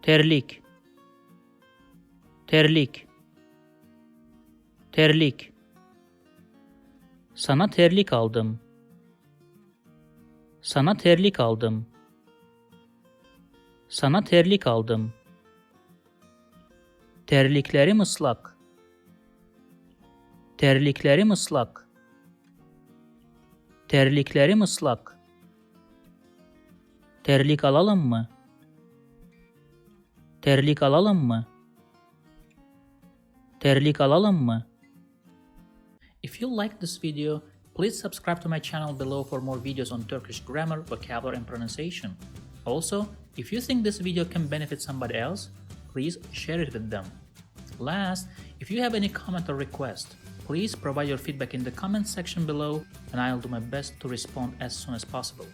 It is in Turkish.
terlik, terlik, terlik. Sana terlik aldım. Sana terlik aldım. Sana terlik aldım. Terliklerim ıslak. Terliklerim ıslak. Terliklerim ıslak. Terlik alalım mı? Terlik alalım mı? Terlik alalım mı? If you like this video, please subscribe to my channel below for more videos on Turkish grammar, vocabulary and pronunciation. Also, if you think this video can benefit somebody else, please share it with them. Last, if you have any comment or request, please provide your feedback in the comment section below and I'll do my best to respond as soon as possible.